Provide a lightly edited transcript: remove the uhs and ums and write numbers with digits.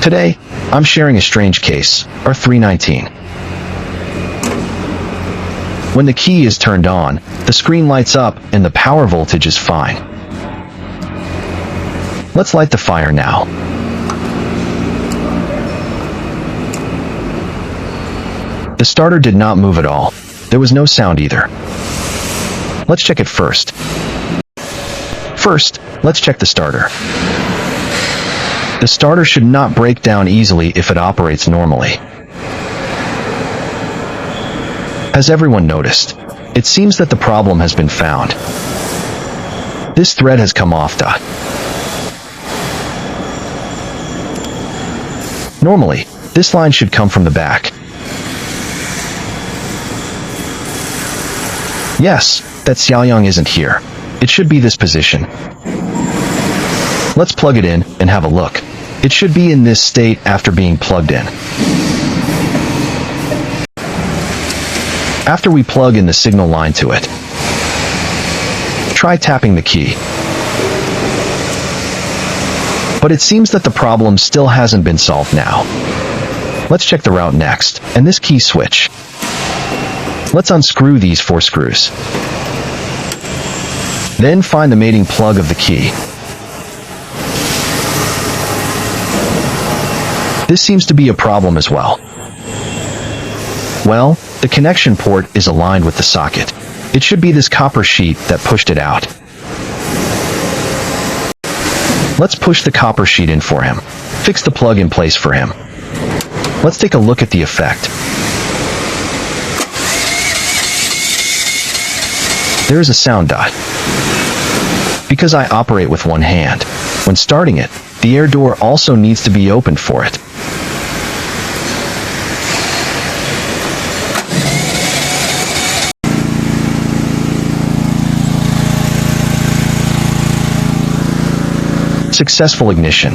Today, I'm sharing a strange case, R319. When the key is turned on, the screen lights up and the power voltage is fine. Let's light the fire now. The starter did not move at all. There was no sound either. Let's check it first. First, let's check the starter. The starter should not break down easily if it operates normally. Has everyone noticed? It seems that the problem has been found. This thread has come off. Normally, this line should come from the back. Yes, that Xiaoyang isn't here. It should be this position. Let's plug it in and have a look. It should be in this state after being plugged in. After we plug in the signal line to it, try tapping the key. But it seems that the problem still hasn't been solved now. Let's check the route next, and this key switch. Let's unscrew these 4 screws. Then find the mating plug of the key. This seems to be a problem as well. Well, the connection port is aligned with the socket. It should be this copper sheet that pushed it out. Let's push the copper sheet in for him. Fix the plug in place for him. Let's take a look at the effect. There is a sound dot. Because I operate with one hand, when starting it, the air door also needs to be opened for it. Successful ignition.